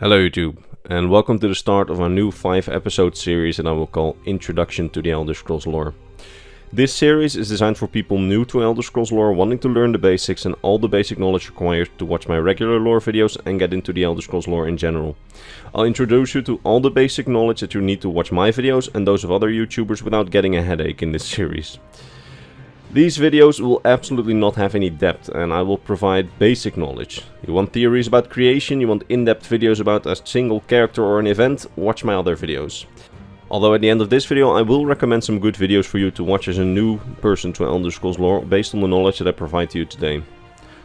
Hello YouTube, and welcome to the start of our new 5-episode series that I will call Introduction to the Elder Scrolls Lore. This series is designed for people new to Elder Scrolls lore, wanting to learn the basics and all the basic knowledge required to watch my regular lore videos and get into the Elder Scrolls lore in general. I'll introduce you to all the basic knowledge that you need to watch my videos and those of other YouTubers without getting a headache in this series. These videos will absolutely not have any depth, and I will provide basic knowledge. You want theories about creation, you want in-depth videos about a single character or an event, watch my other videos. Although at the end of this video I will recommend some good videos for you to watch as a new person to Elder Scrolls lore based on the knowledge that I provide to you today.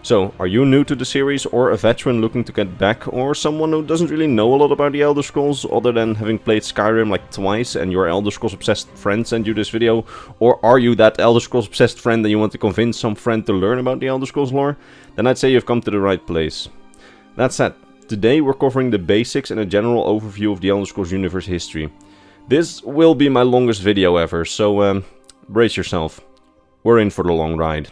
So, are you new to the series, or a veteran looking to get back, or someone who doesn't really know a lot about the Elder Scrolls other than having played Skyrim like twice and your Elder Scrolls obsessed friend sent you this video? Or are you that Elder Scrolls obsessed friend and you want to convince some friend to learn about the Elder Scrolls lore? Then I'd say you've come to the right place. That said, today we're covering the basics and a general overview of the Elder Scrolls universe history. This will be my longest video ever, so brace yourself. We're in for the long ride.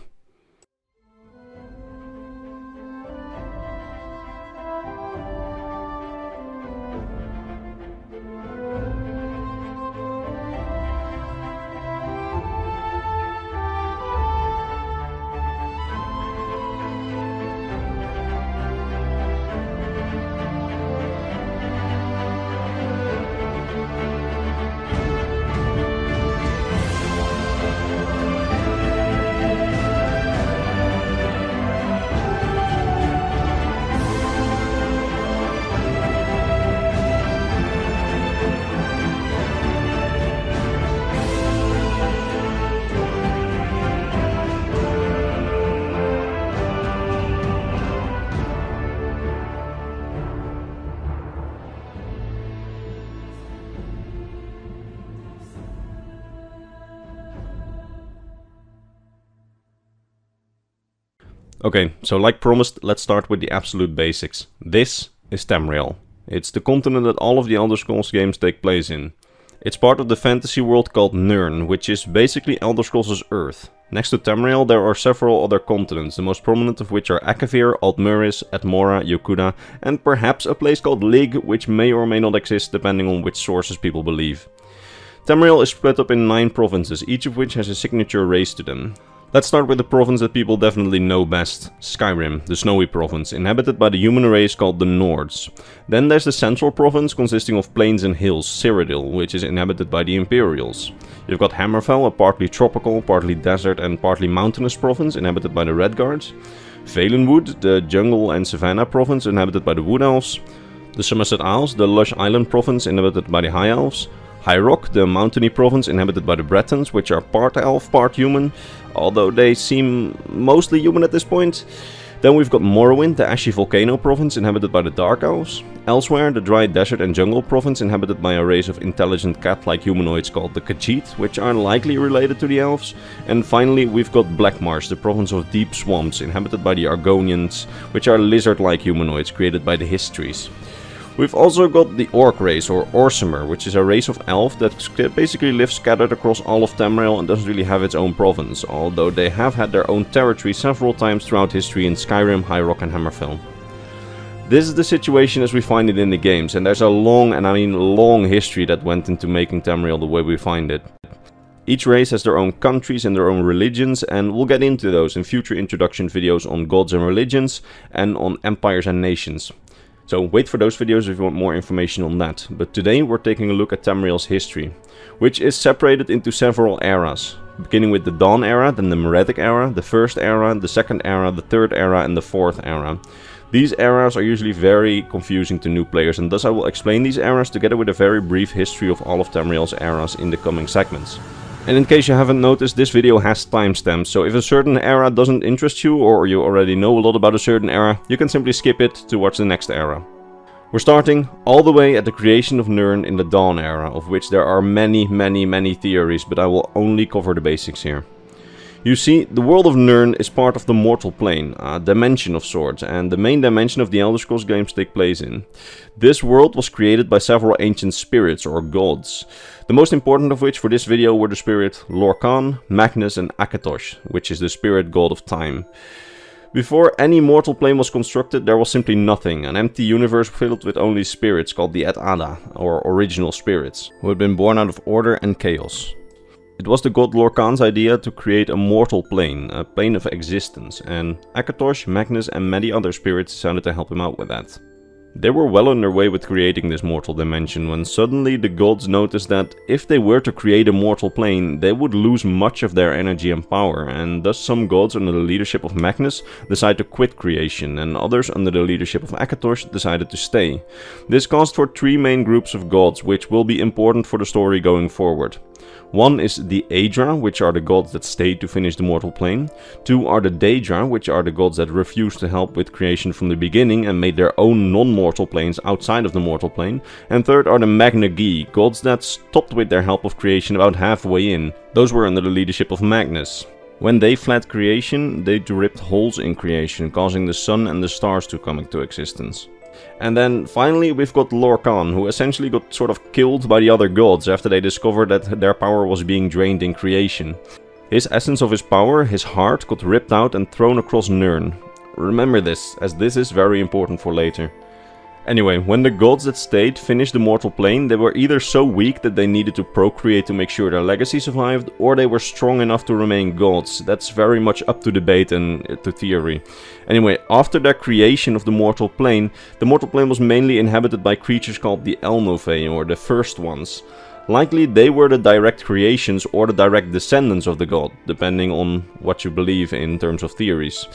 Okay, so like promised, let's start with the absolute basics. This is Tamriel. It's the continent that all of the Elder Scrolls games take place in. It's part of the fantasy world called Nirn, which is basically Elder Scrolls' Earth. Next to Tamriel there are several other continents, the most prominent of which are Akavir, Altmuris, Atmora, Yokuda, and perhaps a place called Lig, which may or may not exist depending on which sources people believe. Tamriel is split up in 9 provinces, each of which has a signature race to them. Let's start with the province that people definitely know best, Skyrim, the snowy province, inhabited by the human race called the Nords. Then there's the central province, consisting of plains and hills, Cyrodiil, which is inhabited by the Imperials. You've got Hammerfell, a partly tropical, partly desert and partly mountainous province, inhabited by the Redguards. Valenwood, the jungle and savanna province, inhabited by the Wood Elves. The Somerset Isles, the lush island province, inhabited by the High Elves. High Rock, the mountainy province inhabited by the Bretons, which are part elf, part human, although they seem mostly human at this point. Then we've got Morrowind, the ashy volcano province inhabited by the Dark Elves. Elsewhere, the dry desert and jungle province inhabited by a race of intelligent cat-like humanoids called the Khajiit, which are likely related to the elves. And finally, we've got Blackmarsh, the province of deep swamps inhabited by the Argonians, which are lizard-like humanoids created by the Histories. We've also got the Orc race, or Orsimer, which is a race of elf that basically lives scattered across all of Tamriel and doesn't really have its own province, although they have had their own territory several times throughout history in Skyrim, High Rock and Hammerfell. This is the situation as we find it in the games, and there's a long, and I mean long, history that went into making Tamriel the way we find it. Each race has their own countries and their own religions, and we'll get into those in future introduction videos on gods and religions, and on empires and nations. So wait for those videos if you want more information on that. But today we're taking a look at Tamriel's history, which is separated into several eras. Beginning with the Dawn Era, then the Merethic Era, the First Era, the Second Era, the Third Era and the Fourth Era. These eras are usually very confusing to new players, and thus I will explain these eras together with a very brief history of all of Tamriel's eras in the coming segments. And in case you haven't noticed, this video has timestamps, so if a certain era doesn't interest you, or you already know a lot about a certain era, you can simply skip it to watch the next era. We're starting all the way at the creation of Nirn in the Dawn Era, of which there are many theories, but I will only cover the basics here. You see, the world of Nirn is part of the mortal plane, a dimension of sorts, and the main dimension of the Elder Scrolls games take place in. This world was created by several ancient spirits or gods, the most important of which for this video were the spirit Lorcan, Magnus and Akatosh, which is the spirit god of time. Before any mortal plane was constructed, there was simply nothing, an empty universe filled with only spirits called the Et Ada, or original spirits, who had been born out of order and chaos. It was the god Lorkhan's idea to create a mortal plane, a plane of existence, and Akatosh, Magnus and many other spirits decided to help him out with that. They were well on their way with creating this mortal dimension when suddenly the gods noticed that if they were to create a mortal plane, they would lose much of their energy and power, and thus some gods under the leadership of Magnus decided to quit creation, and others under the leadership of Akatosh decided to stay. This caused for three main groups of gods, which will be important for the story going forward. One is the Aedra, which are the gods that stayed to finish the mortal plane. Two are the Daedra, which are the gods that refused to help with creation from the beginning and made their own non-mortal planes outside of the mortal plane. And third are the Magnagi, gods that stopped with their help of creation about halfway in. Those were under the leadership of Magnus. When they fled creation, they ripped holes in creation, causing the sun and the stars to come into existence. And then finally we've got Lorkhan, who essentially got sort of killed by the other gods after they discovered that their power was being drained in creation. His essence of his power, his heart, got ripped out and thrown across Nirn. Remember this, as this is very important for later. Anyway, when the gods that stayed finished the mortal plane, they were either so weak that they needed to procreate to make sure their legacy survived, or they were strong enough to remain gods. That's very much up to debate and to theory. Anyway, after their creation of the mortal plane was mainly inhabited by creatures called the Elnothe, or the First Ones. Likely they were the direct creations or the direct descendants of the god, depending on what you believe in terms of theories.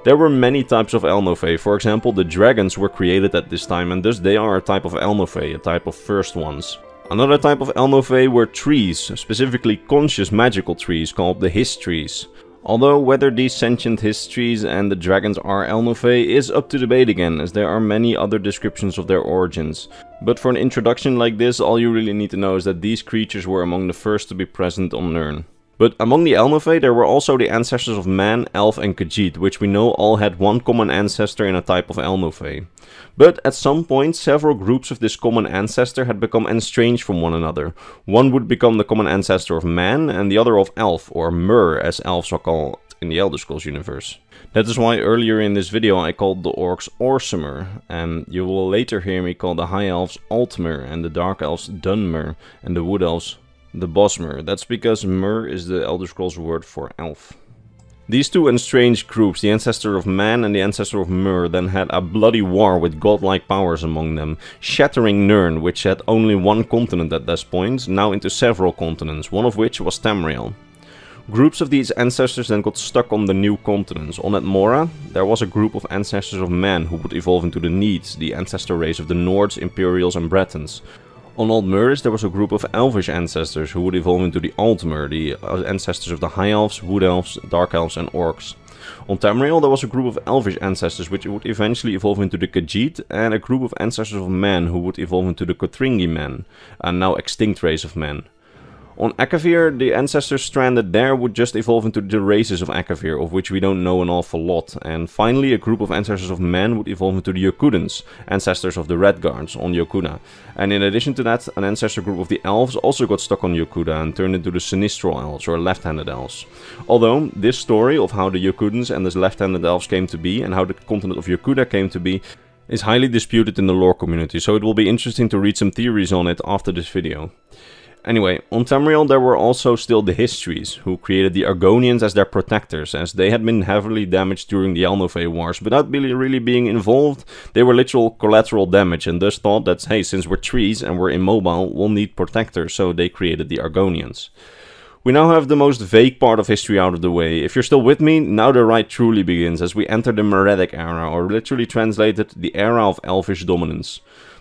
There were many types of Elnothe. For example, the dragons were created at this time, and thus they are a type of Elnothe, a type of First Ones. Another type of Elnothe were trees, specifically conscious magical trees called the Histries. Although whether these sentient Histries and the dragons are Elnothe is up to debate again, as there are many other descriptions of their origins. But for an introduction like this, all you really need to know is that these creatures were among the first to be present on Nirn. But among the Elnothe there were also the ancestors of man, elf and Khajiit, which we know all had one common ancestor in a type of Elnothe. But at some point several groups of this common ancestor had become estranged from one another. One would become the common ancestor of man and the other of elf, or Mer as elves are called in the Elder Scrolls universe. That is why earlier in this video I called the orcs Orsimer, and you will later hear me call the high elves Altmer and the dark elves Dunmer and the wood elves the Bosmer. That's because Mer is the Elder Scrolls word for elf. These two estranged groups, the ancestor of man and the ancestor of Mer, then had a bloody war with godlike powers among them, shattering Nirn, which had only one continent at this point, now into several continents, one of which was Tamriel. Groups of these ancestors then got stuck on the new continents. On Atmora, there was a group of ancestors of man who would evolve into the Needs, the ancestor race of the Nords, Imperials and Bretons. On Altmeris there was a group of elvish ancestors who would evolve into the Altmer, the ancestors of the High Elves, Wood Elves, Dark Elves and Orcs. On Tamriel there was a group of elvish ancestors which would eventually evolve into the Khajiit, and a group of ancestors of men who would evolve into the Kothringi men, a now extinct race of men. On Akavir, the ancestors stranded there would just evolve into the races of Akavir, of which we don't know an awful lot. And finally, a group of ancestors of men would evolve into the Yokudans, ancestors of the Redguards on Yokuda. And in addition to that, an ancestor group of the Elves also got stuck on Yokuda and turned into the Sinistral Elves, or Left-Handed Elves. Although, this story of how the Yokudans and the Left-Handed Elves came to be, and how the continent of Yokuda came to be, is highly disputed in the lore community, so it will be interesting to read some theories on it after this video. Anyway, on Tamriel there were also still the Histries, who created the Argonians as their protectors, as they had been heavily damaged during the Elnothe wars. Without really being involved, they were literal collateral damage, and thus thought that, hey, since we're trees and we're immobile, we'll need protectors, so they created the Argonians. We now have the most vague part of history out of the way. If you're still with me, now the ride truly begins, as we enter the Merethic Era, or literally translated, the era of elfish dominance.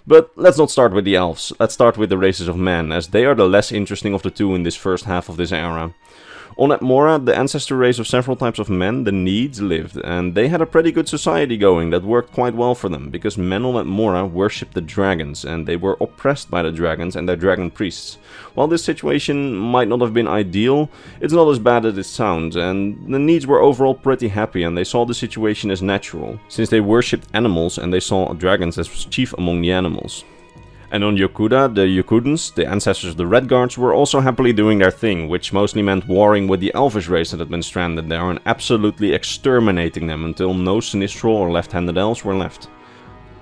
But let's not start with the elves, let's start with the races of men, as they are the less interesting of the two in this first half of this era. On Atmora, the ancestor race of several types of men, the Needs, lived, and they had a pretty good society going that worked quite well for them, because men on Atmora worshipped the dragons, and they were oppressed by the dragons and their dragon priests. While this situation might not have been ideal, it's not as bad as it sounds, and the Needs were overall pretty happy, and they saw the situation as natural, since they worshipped animals and they saw dragons as chief among the animals. And on Yokuda, the Yokudans, the ancestors of the Red Guards, were also happily doing their thing, which mostly meant warring with the Elvish race that had been stranded there and absolutely exterminating them until no Sinistral or left-handed elves were left.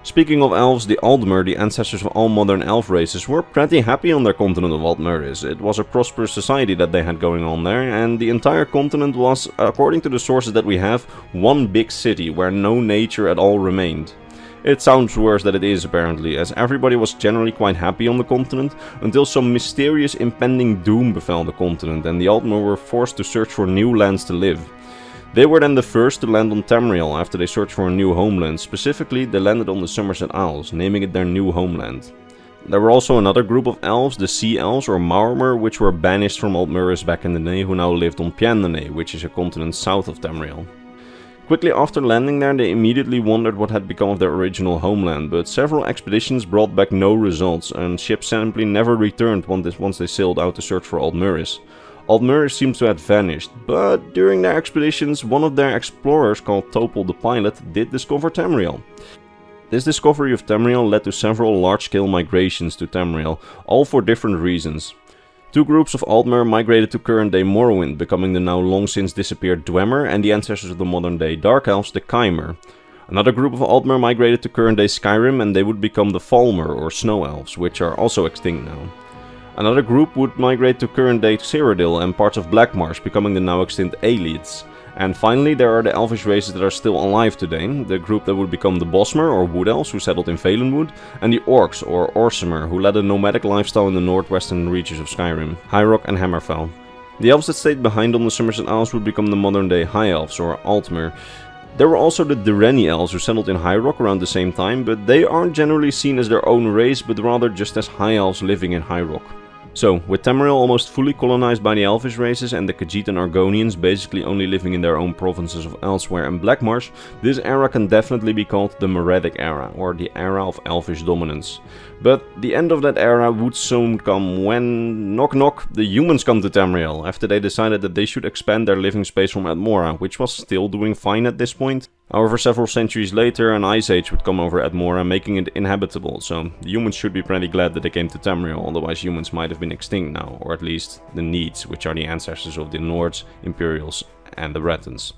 Speaking of elves, the Aldmer, the ancestors of all modern elf races, were pretty happy on their continent of Altmeris. It was a prosperous society that they had going on there, and the entire continent was, according to the sources that we have, one big city where no nature at all remained. It sounds worse than it is apparently, as everybody was generally quite happy on the continent, until some mysterious impending doom befell the continent and the Altmer were forced to search for new lands to live. They were then the first to land on Tamriel after they searched for a new homeland. Specifically, they landed on the Somerset Isles, naming it their new homeland. There were also another group of elves, the Sea Elves or Maormer, which were banished from Altmeris back in the day, who now lived on Piandane, which is a continent south of Tamriel. Quickly after landing there, they immediately wondered what had become of their original homeland, but several expeditions brought back no results, and ships simply never returned once they sailed out to search for Altmeris. Altmeris seems to have vanished, but during their expeditions, one of their explorers called Topol the Pilot did discover Tamriel. This discovery of Tamriel led to several large-scale migrations to Tamriel, all for different reasons. Two groups of Altmer migrated to current-day Morrowind, becoming the now long since disappeared Dwemer and the ancestors of the modern-day Dark Elves, the Chimer. Another group of Altmer migrated to current-day Skyrim and they would become the Falmer or Snow Elves, which are also extinct now. Another group would migrate to current-day Cyrodiil and parts of Blackmarsh, becoming the now extinct Aelids. And finally, there are the Elvish races that are still alive today, the group that would become the Bosmer or Wood Elves, who settled in Valenwood, and the Orcs or Orsimer, who led a nomadic lifestyle in the northwestern reaches of Skyrim, High Rock and Hammerfell. The elves that stayed behind on the Somerset Isles would become the modern-day High Elves or Altmer. There were also the Direni Elves who settled in High Rock around the same time, but they aren't generally seen as their own race, but rather just as High Elves living in High Rock. So, with Tamriel almost fully colonized by the Elvish races and the Khajiit and Argonians basically only living in their own provinces of elsewhere and Blackmarsh, this era can definitely be called the Merethic Era, or the era of Elvish dominance. But the end of that era would soon come when, knock knock, the humans come to Tamriel, after they decided that they should expand their living space from Atmora, which was still doing fine at this point. However, several centuries later, an ice age would come over Atmora, making it inhabitable, so the humans should be pretty glad that they came to Tamriel, otherwise humans might have been extinct now, or at least the Needs, which are the ancestors of the Nords, Imperials and the Bretons.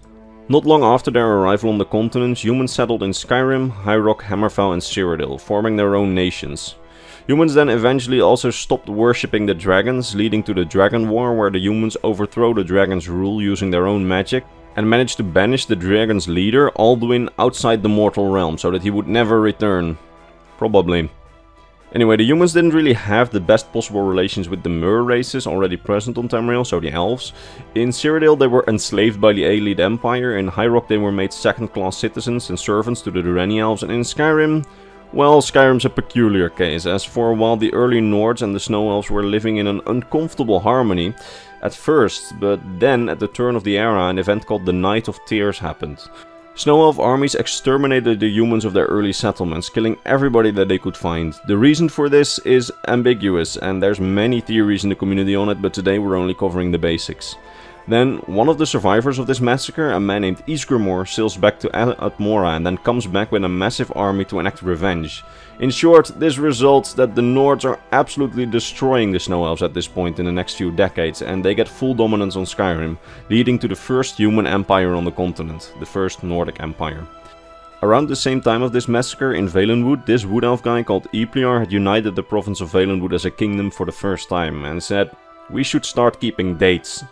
Not long after their arrival on the continent, humans settled in Skyrim, High Rock, Hammerfell and Cyrodiil, forming their own nations. Humans then eventually also stopped worshipping the dragons, leading to the Dragon War, where the humans overthrow the dragon's rule using their own magic, and managed to banish the dragon's leader, Alduin, outside the mortal realm, so that he would never return. Probably. Anyway, the humans didn't really have the best possible relations with the Mer races already present on Tamriel, so the elves. In Cyrodiil they were enslaved by the Aelid Empire, in High Rock they were made second-class citizens and servants to the Durrani elves, and in Skyrim, well, Skyrim's a peculiar case, as for a while the early Nords and the Snow Elves were living in an uncomfortable harmony at first, but then at the turn of the era an event called the Night of Tears happened. Snow Elf armies exterminated the humans of their early settlements, killing everybody that they could find. The reason for this is ambiguous, and there's many theories in the community on it, but today we're only covering the basics. Then, one of the survivors of this massacre, a man named Ysgramor, sails back to Atmora and then comes back with a massive army to enact revenge. In short, this results that the Nords are absolutely destroying the Snow Elves at this point in the next few decades, and they get full dominance on Skyrim, leading to the first human empire on the continent, the first Nordic Empire. Around the same time of this massacre in Valenwood, this Wood Elf guy called Epliar had united the province of Valenwood as a kingdom for the first time, and said, "We should start keeping dates."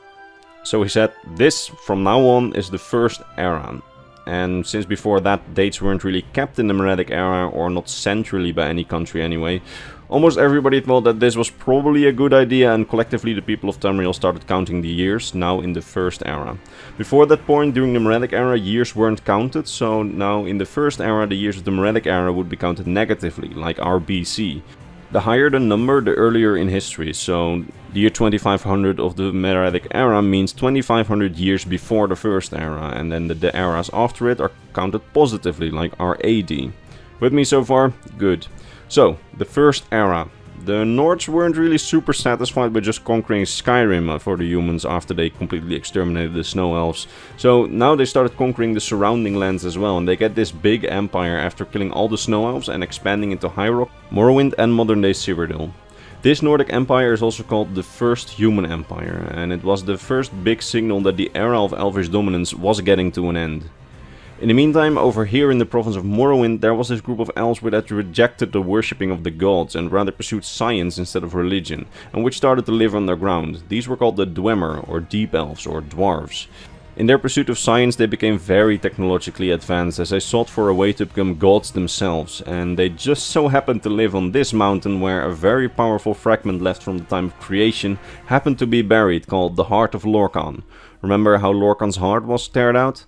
So he said, this, from now on, is the first era. And since before that dates weren't really kept in the Merethic Era, or not centrally by any country anyway, almost everybody thought that this was probably a good idea, and collectively the people of Tamriel started counting the years, now in the first era. Before that point, during the Merethic Era, years weren't counted, so now in the first era the years of the Merethic Era would be counted negatively, like our BC. The higher the number, the earlier in history, so the year 2500 of the Merethic Era means 2500 years before the first era, and then the eras after it are counted positively, like our AD. With me so far? Good. So, the first era. The Nords weren't really super satisfied with just conquering Skyrim for the humans after they completely exterminated the Snow Elves. So now they started conquering the surrounding lands as well, and they get this big empire after killing all the Snow Elves and expanding into High Rock, Morrowind and modern day Cyrodiil. This Nordic Empire is also called the First Human Empire, and it was the first big signal that the era of Elvish dominance was getting to an end. In the meantime, over here in the province of Morrowind, there was this group of elves which had rejected the worshipping of the gods and rather pursued science instead of religion, and which started to live underground. These were called the Dwemer, or Deep Elves, or Dwarves. In their pursuit of science, they became very technologically advanced as they sought for a way to become gods themselves, and they just so happened to live on this mountain where a very powerful fragment left from the time of creation happened to be buried, called the Heart of Lorkhan. Remember how Lorkhan's heart was teared out?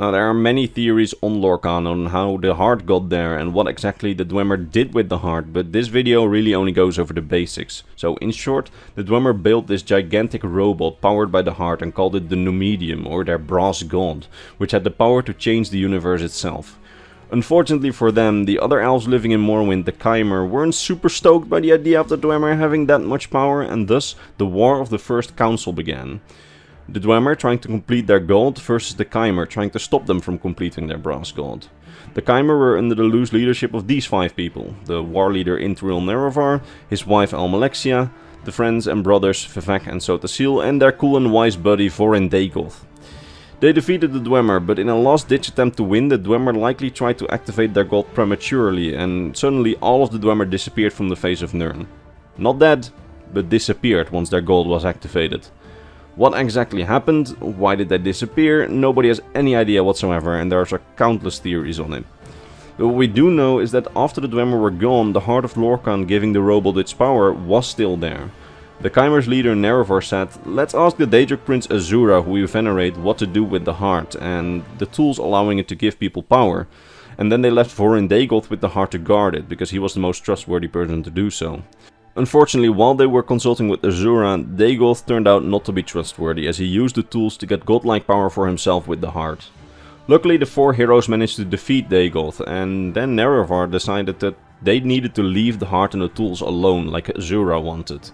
Now, there are many theories on Lorkhan on how the heart got there and what exactly the Dwemer did with the heart, but this video really only goes over the basics. So in short, the Dwemer built this gigantic robot powered by the heart and called it the Numidium, or their brass god, which had the power to change the universe itself. Unfortunately for them, the other elves living in Morrowind, the Chimer, weren't super stoked by the idea of the Dwemer having that much power, and thus the War of the First Council began. The Dwemer trying to complete their god versus the Chimer trying to stop them from completing their brass god. The Chimer were under the loose leadership of these 5 people: the war leader Imperial Nerevar, his wife Almalexia, the friends and brothers Vivek and Sotasil, and their cool and wise buddy Vorin Dagoth. They defeated the Dwemer, but in a last-ditch attempt to win, the Dwemer likely tried to activate their god prematurely, and suddenly all of the Dwemer disappeared from the face of Nirn. Not dead, but disappeared once their god was activated. What exactly happened, why did they disappear, nobody has any idea whatsoever, and there are countless theories on it. But what we do know is that after the Dwemer were gone, the Heart of Lorkhan giving the robot its power was still there. The Chimer's leader Nerevar said, "Let's ask the Daedric Prince Azura, who we venerate, what to do with the heart, and the tools allowing it to give people power." And then they left Vorin Dagoth with the heart to guard it, because he was the most trustworthy person to do so. Unfortunately, while they were consulting with Azura, Dagoth turned out not to be trustworthy, as he used the tools to get godlike power for himself with the heart. Luckily, the 4 heroes managed to defeat Dagoth, and then Nerevar decided that they needed to leave the heart and the tools alone, like Azura wanted.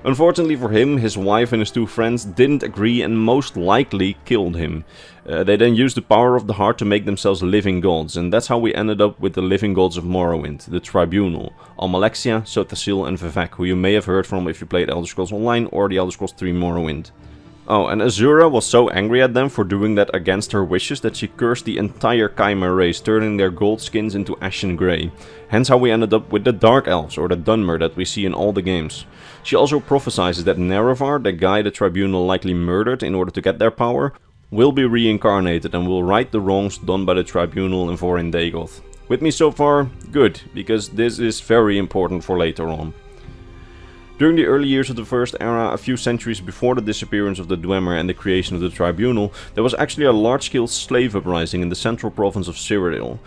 Unfortunately for him, his wife and his 2 friends didn't agree and most likely killed him. They then used the power of the heart to make themselves living gods, and that's how we ended up with the living gods of Morrowind, the Tribunal, Almalexia, Sotasil and Vivek, who you may have heard from if you played Elder Scrolls Online or the Elder Scrolls 3 Morrowind. Oh, and Azura was so angry at them for doing that against her wishes that she cursed the entire Chimer race, turning their gold skins into ashen grey. Hence how we ended up with the Dark Elves, or the Dunmer, that we see in all the games. She also prophesies that Nerevar, the guy the Tribunal likely murdered in order to get their power, will be reincarnated and will right the wrongs done by the Tribunal and Vorin Dagoth. With me so far? Good, because this is very important for later on. During the early years of the First Era, a few centuries before the disappearance of the Dwemer and the creation of the Tribunal, there was actually a large-scale slave uprising in the central province of Cyrodiil.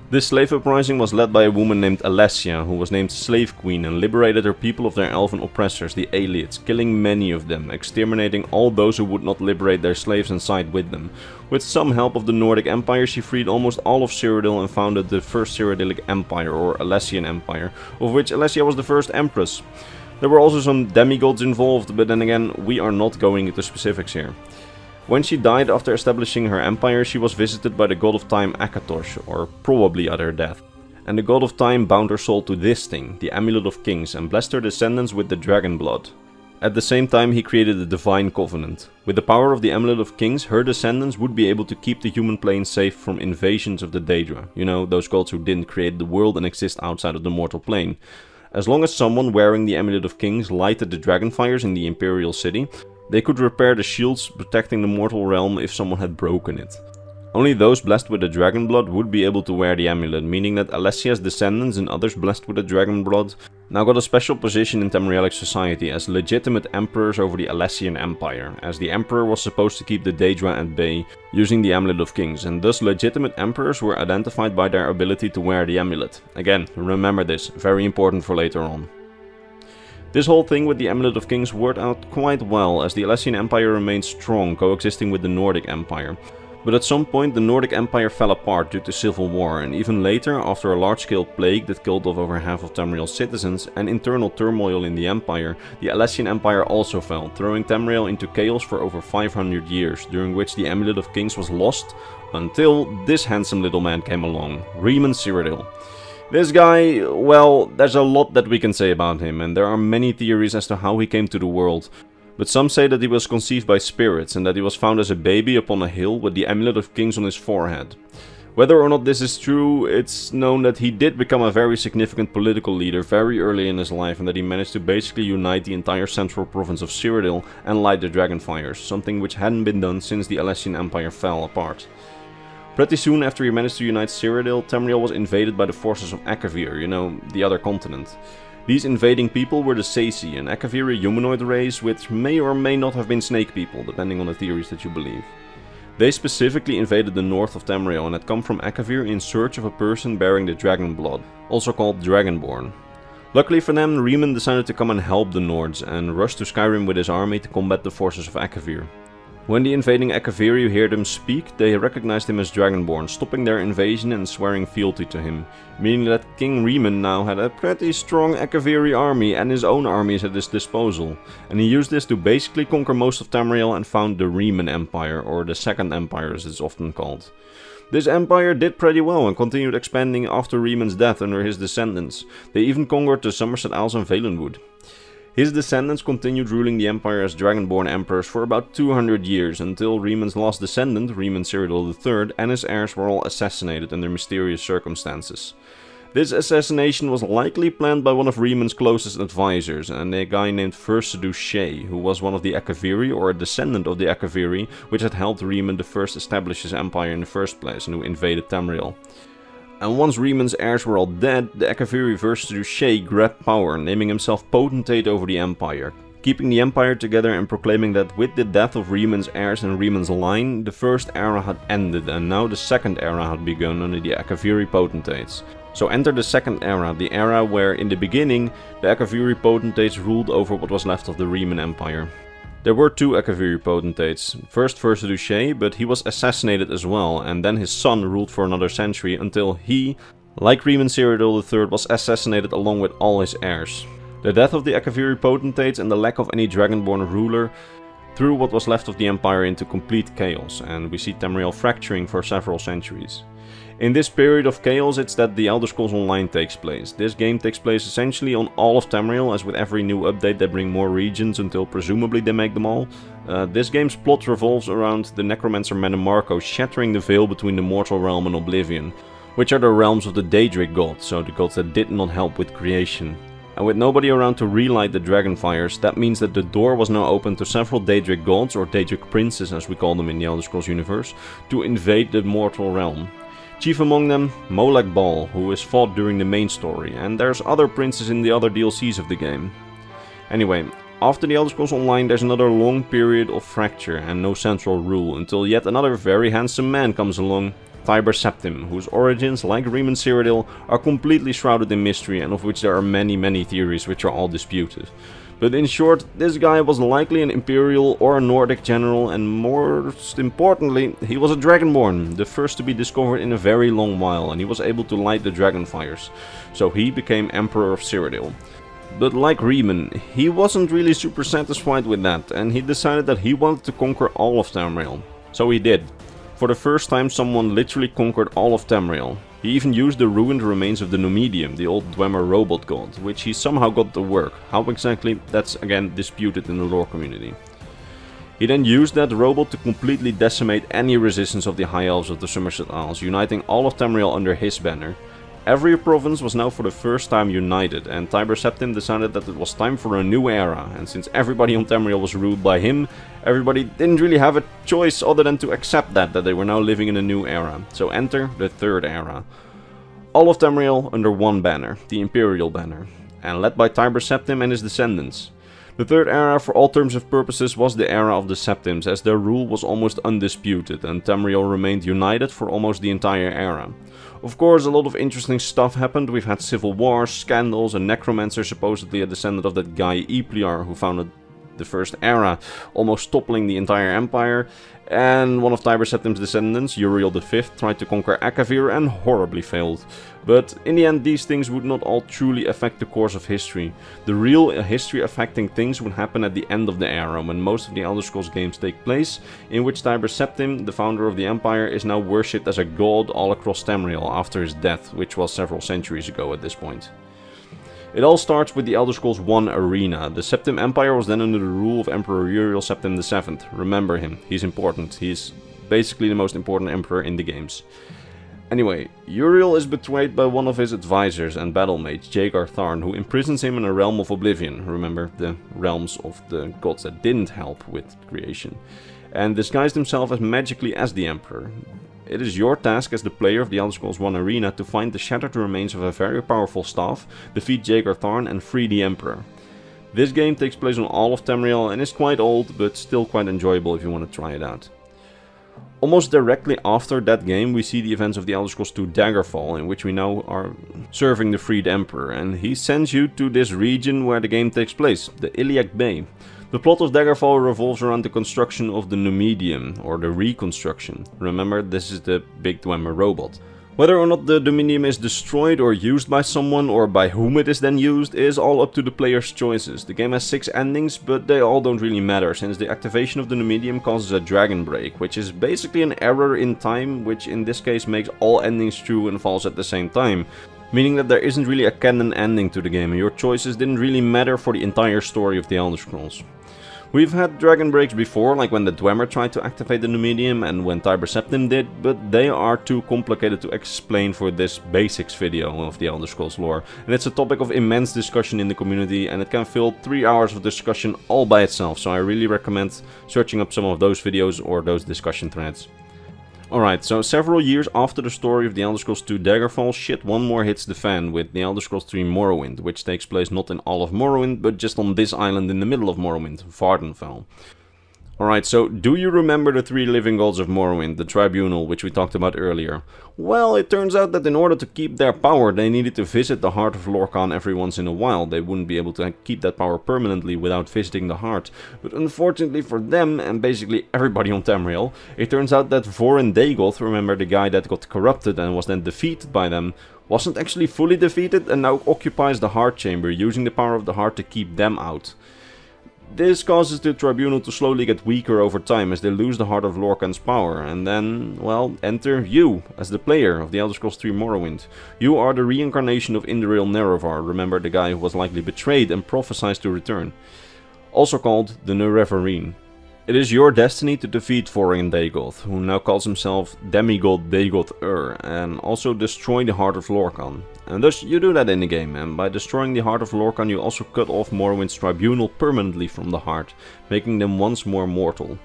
This slave uprising was led by a woman named Alessia, who was named Slave Queen and liberated her people of their elven oppressors, the Aelids, killing many of them, exterminating all those who would not liberate their slaves and side with them. With some help of the Nordic Empire, she freed almost all of Cyrodiil and founded the First Cyrodiilic Empire, or Alessian Empire, of which Alessia was the first empress. There were also some demigods involved, but then again, we are not going into specifics here. When she died after establishing her empire, she was visited by the god of time Akatosh, or probably at her death. And the god of time bound her soul to this thing, the Amulet of Kings, and blessed her descendants with the dragon blood. At the same time, he created the Divine Covenant. With the power of the Amulet of Kings, her descendants would be able to keep the human plane safe from invasions of the Daedra. You know, those gods who didn't create the world and exist outside of the mortal plane. As long as someone wearing the Amulet of Kings lighted the dragonfires in the Imperial city, they could repair the shields protecting the mortal realm if someone had broken it. Only those blessed with the dragon blood would be able to wear the amulet, meaning that Alessia's descendants and others blessed with the dragon blood now got a special position in Tamrielic society as legitimate emperors over the Alessian Empire, as the emperor was supposed to keep the Daedra at bay using the Amulet of Kings, and thus legitimate emperors were identified by their ability to wear the amulet. Again, remember this, very important for later on. This whole thing with the Amulet of Kings worked out quite well, as the Alessian Empire remained strong, coexisting with the Nordic Empire. But at some point the Nordic Empire fell apart due to civil war, and even later, after a large-scale plague that killed off over half of Tamriel's citizens and internal turmoil in the Empire, the Alessian Empire also fell, throwing Tamriel into chaos for over 500 years, during which the Amulet of Kings was lost, until this handsome little man came along, Cyrodiil. This guy, well, there's a lot that we can say about him, and there are many theories as to how he came to the world. But some say that he was conceived by spirits and that he was found as a baby upon a hill with the Amulet of Kings on his forehead. Whether or not this is true, it's known that he did become a very significant political leader very early in his life, and that he managed to basically unite the entire central province of Cyrodiil and light the dragon fires, something which hadn't been done since the Alessian Empire fell apart. Pretty soon after he managed to unite Cyrodiil, Tamriel was invaded by the forces of Akavir, you know, the other continent. These invading people were the Saci, an Akaviri humanoid race which may or may not have been snake people, depending on the theories that you believe. They specifically invaded the north of Tamriel and had come from Akavir in search of a person bearing the dragon blood, also called Dragonborn. Luckily for them, Riemann decided to come and help the Nords and rushed to Skyrim with his army to combat the forces of Akavir. When the invading Akaviri heard him speak, they recognized him as Dragonborn, stopping their invasion and swearing fealty to him, meaning that King Riemann now had a pretty strong Akaviri army and his own armies at his disposal, and he used this to basically conquer most of Tamriel and found the Riemann Empire, or the Second Empire as it's often called. This empire did pretty well and continued expanding after Riemann's death under his descendants. They even conquered the Somerset Isles and Valenwood. His descendants continued ruling the empire as Dragonborn emperors for about 200 years, until Riemann's last descendant, Cyrodiil III, and his heirs were all assassinated under mysterious circumstances. This assassination was likely planned by one of Riemann's closest advisors, and a guy named Versedu Shea, who was one of the Akaviri, or a descendant of the Akaviri, which had helped Riemann to first establish his empire in the first place, and who invaded Tamriel. And once Riemann's heirs were all dead, the Akaviri Versedu Shea grabbed power, naming himself potentate over the empire, keeping the empire together and proclaiming that with the death of Riemann's heirs and Riemann's line, the first era had ended and now the second era had begun under the Akaviri potentates. So enter the second era, the era where in the beginning the Akaviri potentates ruled over what was left of the Riemann Empire. There were two Akaviri potentates, first Versedu Shea, but he was assassinated as well, and then his son ruled for another century until he, like Cyrodiil III, was assassinated along with all his heirs. The death of the Akaviri potentates and the lack of any Dragonborn ruler threw what was left of the empire into complete chaos, and we see Tamriel fracturing for several centuries. In this period of chaos, it's that the Elder Scrolls Online takes place. This game takes place essentially on all of Tamriel, as with every new update they bring more regions until presumably they make them all. This game's plot revolves around the necromancer Mannimarco shattering the veil between the mortal realm and Oblivion, which are the realms of the Daedric gods, so the gods that did not help with creation. And with nobody around to relight the dragon fires, that means that the door was now open to several Daedric gods, or Daedric princes as we call them in the Elder Scrolls universe, to invade the mortal realm. Chief among them, Molag Bal, who is fought during the main story, and there's other princes in the other DLCs of the game. Anyway, after the Elder Scrolls Online there's another long period of fracture and no central rule, until yet another very handsome man comes along, Tiber Septim, whose origins, like Cyrodiil, are completely shrouded in mystery and of which there are many theories which are all disputed. But in short, this guy was likely an Imperial or a Nordic general, and most importantly, he was a Dragonborn, the first to be discovered in a very long while, and he was able to light the dragon fires. So he became Emperor of Cyrodiil. But like Riemann, he wasn't really super satisfied with that, and he decided that he wanted to conquer all of Tamriel. So he did. For the first time someone literally conquered all of Tamriel. He even used the ruined remains of the Numidium, the old Dwemer robot god, which he somehow got to work. How exactly, that's again disputed in the lore community. He then used that robot to completely decimate any resistance of the High Elves of the Somerset Isles, uniting all of Tamriel under his banner. Every province was now for the first time united, and Tiber Septim decided that it was time for a new era, and since everybody on Tamriel was ruled by him, everybody didn't really have a choice other than to accept that they were now living in a new era. So enter the Third Era. All of Tamriel under one banner, the Imperial banner, and led by Tiber Septim and his descendants. The Third Era, for all terms and purposes, was the era of the Septims, as their rule was almost undisputed, and Tamriel remained united for almost the entire era. Of course, a lot of interesting stuff happened. We've had civil wars, scandals, a necromancer, supposedly a descendant of that guy Epliar who founded the First Era, almost toppling the entire empire. And one of Tiber Septim's descendants, Uriel V, tried to conquer Akavir and horribly failed. But in the end, these things would not all truly affect the course of history. The real history affecting things would happen at the end of the era, when most of the Elder Scrolls games take place, in which Tiber Septim, the founder of the Empire, is now worshipped as a god all across Tamriel after his death, which was several centuries ago at this point. It all starts with the Elder Scrolls I Arena. The Septim Empire was then under the rule of Emperor Uriel Septim VII. Remember him, he's important. He's basically the most important emperor in the games. Anyway, Uriel is betrayed by one of his advisors and battlemates, Jagar Tharn, who imprisons him in a realm of Oblivion. Remember, the realms of the gods that didn't help with creation. And disguised himself as magically as the emperor. It is your task as the player of the Elder Scrolls I Arena to find the shattered remains of a very powerful staff, defeat Jagar Tharn and free the Emperor. This game takes place on all of Tamriel and is quite old, but still quite enjoyable if you want to try it out. Almost directly after that game we see the events of the Elder Scrolls II Daggerfall, in which we now are serving the freed Emperor, and he sends you to this region where the game takes place, the Iliac Bay. The plot of Daggerfall revolves around the construction of the Numidium, or the reconstruction. Remember, this is the big Dwemer robot. Whether or not the Dominium is destroyed or used by someone, or by whom it is then used, is all up to the player's choices. The game has 6 endings, but they all don't really matter, since the activation of the Numidium causes a dragon break, which is basically an error in time, which in this case makes all endings true and false at the same time. Meaning that there isn't really a canon ending to the game, and your choices didn't really matter for the entire story of the Elder Scrolls. We've had dragon breaks before, like when the Dwemer tried to activate the Numidium and when Tiber Septim did, but they are too complicated to explain for this basics video of the Elder Scrolls lore. And it's a topic of immense discussion in the community, and it can fill 3 hours of discussion all by itself, so I really recommend searching up some of those videos or those discussion threads. Alright, so several years after the story of the Elder Scrolls II Daggerfall, shit one more hits the fan with the Elder Scrolls III Morrowind, which takes place not in all of Morrowind, but just on this island in the middle of Morrowind, Vvardenfell. Alright, so do you remember the 3 living gods of Morrowind, the Tribunal, which we talked about earlier? Well, it turns out that in order to keep their power, they needed to visit the Heart of Lorkhan every once in a while. They wouldn't be able to keep that power permanently without visiting the Heart. But unfortunately for them, and basically everybody on Tamriel, it turns out that Vorin Dagoth, remember the guy that got corrupted and was then defeated by them, wasn't actually fully defeated and now occupies the Heart Chamber, using the power of the Heart to keep them out. This causes the Tribunal to slowly get weaker over time as they lose the Heart of Lorkhan's power, and then, well, enter you, as the player of the Elder Scrolls III Morrowind. You are the reincarnation of Indriel Nerevar, remember the guy who was likely betrayed and prophesied to return. Also called the Nerevarine. It is your destiny to defeat Vorin Dagoth, who now calls himself Demigod Dagoth and also destroy the Heart of Lorkhan. And thus you do that in the game, and by destroying the Heart of Lorkhan you also cut off Morrowind's Tribunal permanently from the Heart, making them once more mortal.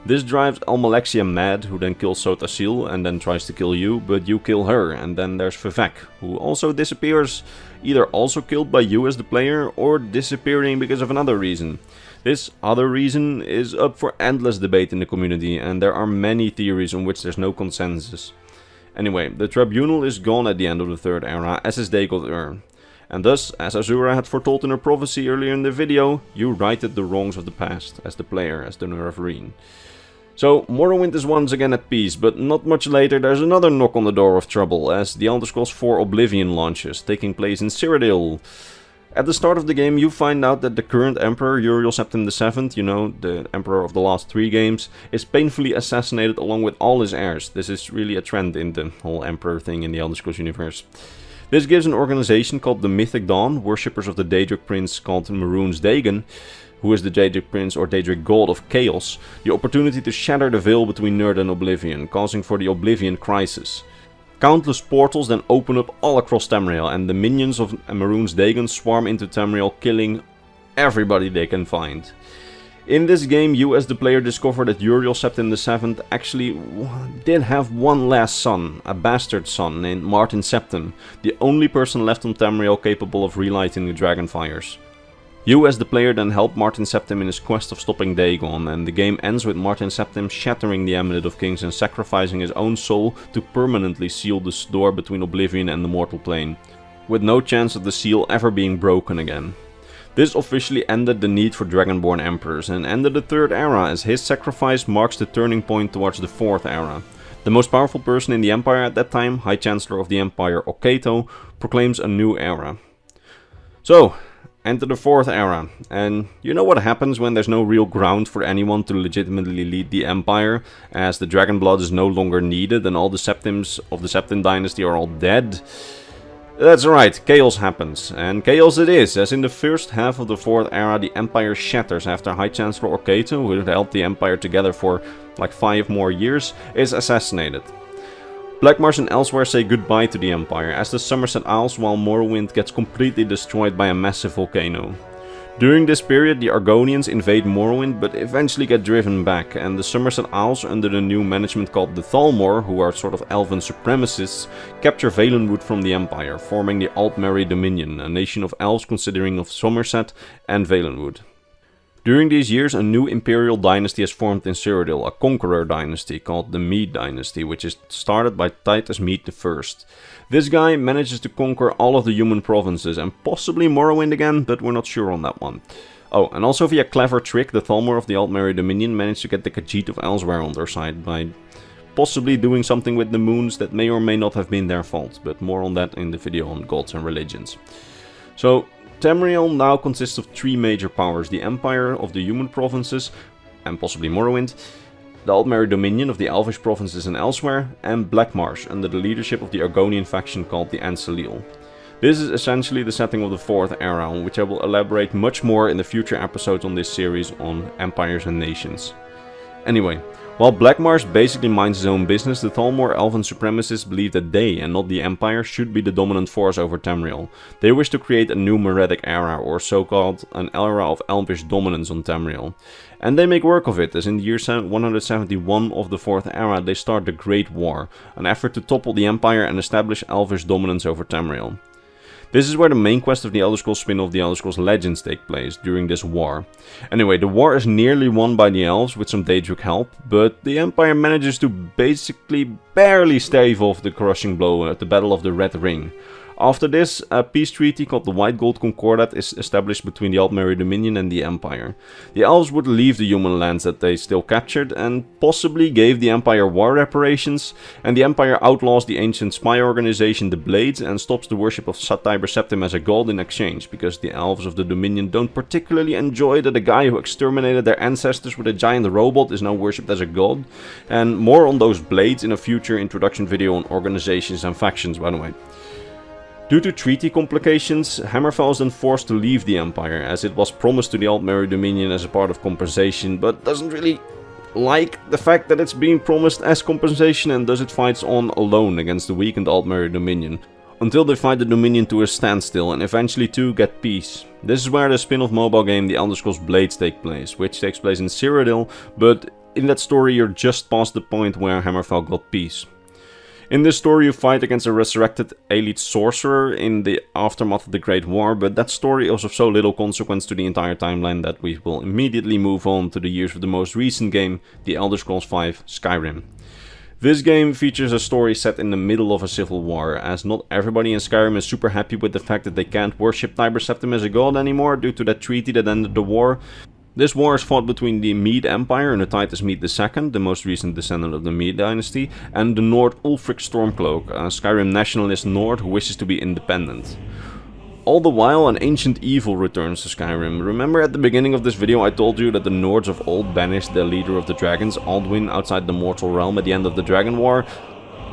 This drives Almalexia mad, who then kills Sotasil and then tries to kill you, but you kill her, and then there's Vivek, who also disappears, either also killed by you as the player, or disappearing because of another reason. This other reason is up for endless debate in the community, and there are many theories on which there's no consensus. Anyway, the Tribunal is gone at the end of the Third Era, as is Dagoth. And thus, as Azura had foretold in her prophecy earlier in the video, you righted the wrongs of the past, as the player, as the Nerevarine. So, Morrowind is once again at peace, but not much later there's another knock on the door of trouble, as the Elder Scrolls IV Oblivion launches, taking place in Cyrodiil. At the start of the game you find out that the current Emperor, Uriel Septim VII, you know, the Emperor of the last 3 games, is painfully assassinated along with all his heirs. This is really a trend in the whole Emperor thing in the Elder Scrolls universe. This gives an organization called the Mythic Dawn, worshippers of the Daedric Prince called Mehrunes Dagon, who is the Daedric Prince or Daedric God of Chaos, the opportunity to shatter the veil between Nirn and Oblivion, causing for the Oblivion Crisis. Countless portals then open up all across Tamriel, and the minions of Mehrunes Dagon swarm into Tamriel, killing everybody they can find. In this game, you as the player discover that Uriel Septim VII actually did have one last son, a bastard son named Martin Septim, the only person left on Tamriel capable of relighting the dragon fires. You as the player then help Martin Septim in his quest of stopping Dagon, and the game ends with Martin Septim shattering the Amulet of Kings and sacrificing his own soul to permanently seal this door between Oblivion and the mortal plane, with no chance of the seal ever being broken again. This officially ended the need for Dragonborn Emperors and ended the Third Era, as his sacrifice marks the turning point towards the Fourth Era. The most powerful person in the Empire at that time, High Chancellor of the Empire Okato, proclaims a new era. So, enter the Fourth Era, and you know what happens when there's no real ground for anyone to legitimately lead the Empire, as the Dragon Blood is no longer needed and all the Septims of the Septim dynasty are all dead. That's right, chaos happens, and chaos it is, as in the first half of the Fourth Era the Empire shatters after High Chancellor Okato, who had held the Empire together for like 5 more years, is assassinated. Blackmarsh and elsewhere say goodbye to the Empire, as the Somerset Isles, while Morrowind gets completely destroyed by a massive volcano. During this period the Argonians invade Morrowind but eventually get driven back, and the Somerset Isles, under the new management called the Thalmor, who are sort of elven supremacists, capture Valenwood from the Empire, forming the Altmerry Dominion, a nation of elves consisting of Somerset and Valenwood. During these years a new Imperial dynasty is formed in Cyrodiil, a conqueror dynasty called the Mede dynasty, which is started by Titus Mede I. This guy manages to conquer all of the human provinces and possibly Morrowind again, but we're not sure on that one. Oh, and also via a clever trick, the Thalmor of the Altmerry Dominion managed to get the Khajiit of Elsewhere on their side by possibly doing something with the moons that may or may not have been their fault, but more on that in the video on gods and religions. So, Tamriel now consists of 3 major powers: the Empire of the human provinces, and possibly Morrowind, the Altmerry Dominion of the Elvish provinces and elsewhere, and Blackmarsh under the leadership of the Argonian faction called the Ancellil. This is essentially the setting of the Fourth Era, on which I will elaborate much more in the future episodes on this series on empires and nations. Anyway, while Blackmarsh basically minds his own business, the Thalmor elven supremacists believe that they, and not the Empire, should be the dominant force over Tamriel. They wish to create a new Merethic Era, or so-called an era of elvish dominance on Tamriel. And they make work of it, as in the year 171 of the Fourth Era they start the Great War, an effort to topple the Empire and establish elvish dominance over Tamriel. This is where the main quest of the Elder Scrolls spin-off, the Elder Scrolls Legends, take place during this war. Anyway, the war is nearly won by the elves with some Daedric help, but the Empire manages to basically barely stave off the crushing blow at the Battle of the Red Ring. After this, a peace treaty called the White Gold Concordat is established between the Altmerry Dominion and the Empire. The elves would leave the human lands that they still captured and possibly gave the Empire war reparations, and the Empire outlaws the ancient spy organization the Blades and stops the worship of Tiber Septim as a god in exchange, because the elves of the Dominion don't particularly enjoy that a guy who exterminated their ancestors with a giant robot is now worshipped as a god. And more on those Blades in a future introduction video on organizations and factions, by the way. Due to treaty complications, Hammerfell is then forced to leave the Empire, as it was promised to the Altmerry Dominion as a part of compensation, but doesn't really like the fact that it's being promised as compensation, and thus it fights on alone against the weakened Altmerry Dominion, until they fight the Dominion to a standstill and eventually too get peace. This is where the spin-off mobile game The Elder Scrolls Blades take place, which takes place in Cyrodiil, but in that story you're just past the point where Hammerfell got peace. In this story you fight against a resurrected elite sorcerer in the aftermath of the Great War, but that story is of so little consequence to the entire timeline that we will immediately move on to the years of the most recent game, The Elder Scrolls V Skyrim. This game features a story set in the middle of a civil war, as not everybody in Skyrim is super happy with the fact that they can't worship Tiber Septim as a god anymore due to that treaty that ended the war. This war is fought between the Mede Empire under Titus Mede II, the most recent descendant of the Mede dynasty, and the Nord Ulfric Stormcloak, a Skyrim nationalist Nord who wishes to be independent. All the while, an ancient evil returns to Skyrim. Remember at the beginning of this video I told you that the Nords of old banished the leader of the dragons, Alduin, outside the mortal realm at the end of the Dragon War?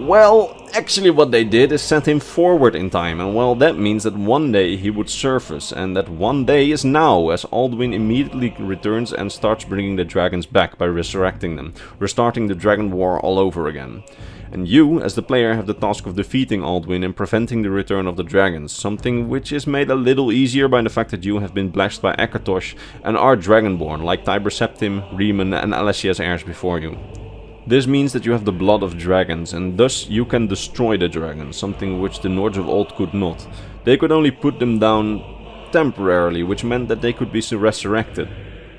Well, actually what they did is send him forward in time, and well, that means that one day he would surface, and that one day is now, as Alduin immediately returns and starts bringing the dragons back by resurrecting them, restarting the Dragon War all over again. And you, as the player, have the task of defeating Alduin and preventing the return of the dragons, something which is made a little easier by the fact that you have been blessed by Akatosh and are Dragonborn, like Tiber Septim, Riemann and Alessia's heirs before you. This means that you have the blood of dragons, and thus you can destroy the dragons, something which the Nords of old could not. They could only put them down temporarily, which meant that they could be resurrected.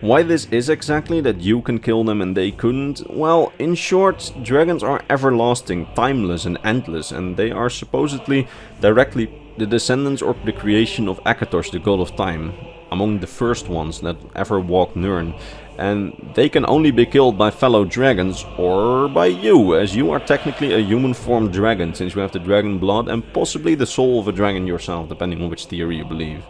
Why this is exactly that you can kill them and they couldn't? Well, in short, dragons are everlasting, timeless and endless, and they are supposedly directly the descendants or the creation of Akatos, the god of time, among the first ones that ever walked Nirn, and they can only be killed by fellow dragons or by you, as you are technically a human formed dragon, since you have the dragon blood and possibly the soul of a dragon yourself, depending on which theory you believe.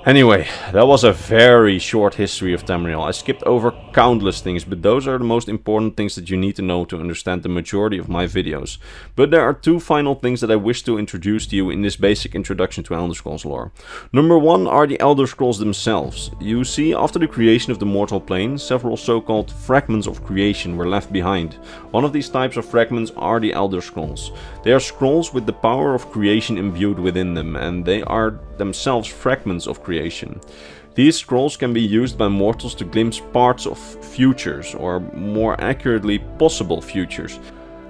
Anyway, that was a very short history of Tamriel. I skipped over countless things, but those are the most important things that you need to know to understand the majority of my videos. But there are two final things that I wish to introduce to you in this basic introduction to Elder Scrolls lore. Number one are the Elder Scrolls themselves. You see, after the creation of the mortal plane, several so-called fragments of creation were left behind. One of these types of fragments are the Elder Scrolls. They are scrolls with the power of creation imbued within them, and they are themselves fragments of creation. These scrolls can be used by mortals to glimpse parts of futures, or more accurately, possible futures.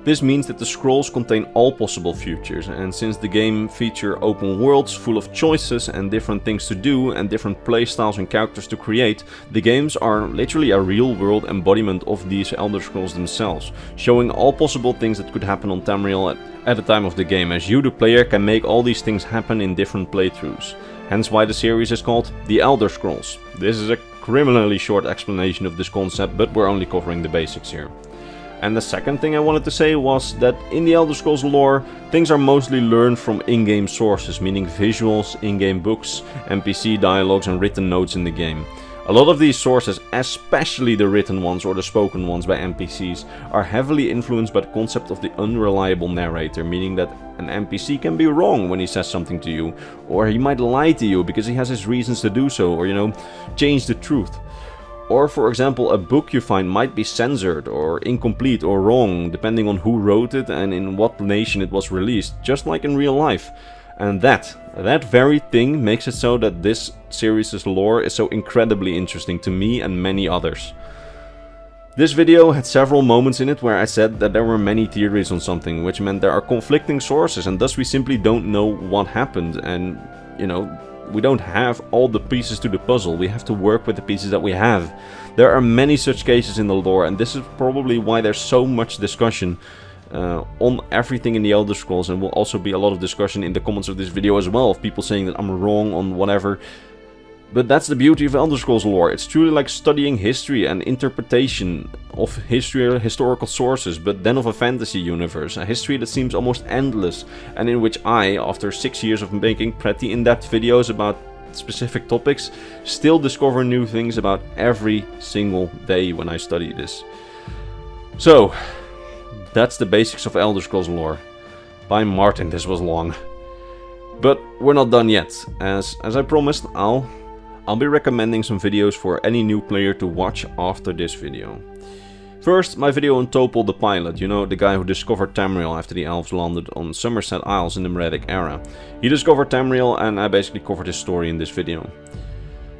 This means that the scrolls contain all possible futures, and since the game features open worlds full of choices and different things to do and different playstyles and characters to create, the games are literally a real-world embodiment of these Elder Scrolls themselves, showing all possible things that could happen on Tamriel at the time of the game, as you, the player, can make all these things happen in different playthroughs. Hence why the series is called The Elder Scrolls. This is a criminally short explanation of this concept, but we're only covering the basics here. And the second thing I wanted to say was that in the Elder Scrolls lore, things are mostly learned from in-game sources, meaning visuals, in-game books, NPC dialogues and written notes in the game. A lot of these sources, especially the written ones or the spoken ones by NPCs, are heavily influenced by the concept of the unreliable narrator, meaning that an NPC can be wrong when he says something to you, or he might lie to you because he has his reasons to do so, or change the truth. Or for example, a book you find might be censored or incomplete or wrong, depending on who wrote it and in what nation it was released, just like in real life. And that very thing makes it so that this series' lore is so incredibly interesting to me and many others. This video had several moments in it where I said that there were many theories on something, which meant there are conflicting sources and thus we simply don't know what happened, and we don't have all the pieces to the puzzle. We have to work with the pieces that we have. There are many such cases in the lore, and this is probably why there's so much discussion on everything in the Elder Scrolls, and will also be a lot of discussion in the comments of this video as well, of people saying that I'm wrong on whatever. But that's the beauty of Elder Scrolls lore. It's truly like studying history and interpretation of historical sources, but then of a fantasy universe. A history that seems almost endless, and in which I, after 6 years of making pretty in-depth videos about specific topics, still discover new things about every single day when I study this. So, that's the basics of Elder Scrolls lore. By Martin, this was long. But we're not done yet, as I promised, I'll be recommending some videos for any new player to watch after this video. First, my video on Topol the Pilot, the guy who discovered Tamriel after the elves landed on Somerset Isles in the Merethic Era. He discovered Tamriel and I basically covered his story in this video.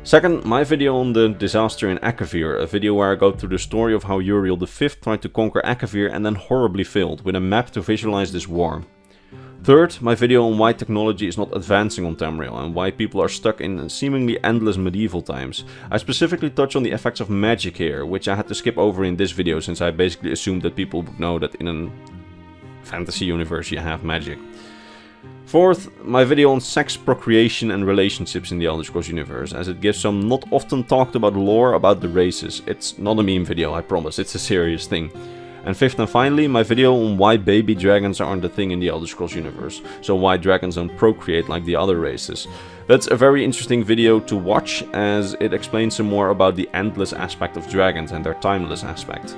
Second, my video on the disaster in Akavir, a video where I go through the story of how Uriel V tried to conquer Akavir and then horribly failed, with a map to visualize this war. Third, my video on why technology is not advancing on Tamriel and why people are stuck in seemingly endless medieval times. I specifically touch on the effects of magic here, which I had to skip over in this video since I basically assumed that people would know that in a fantasy universe you have magic. Fourth, my video on sex, procreation and relationships in the Elder Scrolls universe, as it gives some not often talked about lore about the races. It's not a meme video, I promise, it's a serious thing. And fifth and finally, my video on why baby dragons aren't a thing in the Elder Scrolls universe, so why dragons don't procreate like the other races. That's a very interesting video to watch, as it explains some more about the endless aspect of dragons and their timeless aspect.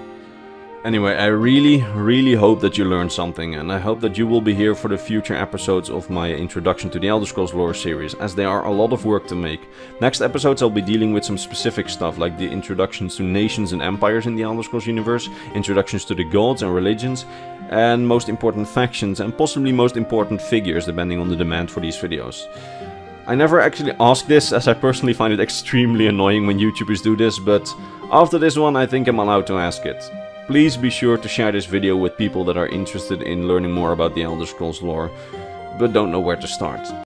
Anyway, I really hope that you learned something, and I hope that you will be here for the future episodes of my introduction to the Elder Scrolls lore series, as there are a lot of work to make. Next episodes I'll be dealing with some specific stuff, like the introductions to nations and empires in the Elder Scrolls universe, introductions to the gods and religions, and most important factions, and possibly most important figures, depending on the demand for these videos. I never actually ask this, as I personally find it extremely annoying when YouTubers do this, but after this one I think I'm allowed to ask it. Please be sure to share this video with people that are interested in learning more about the Elder Scrolls lore, but don't know where to start.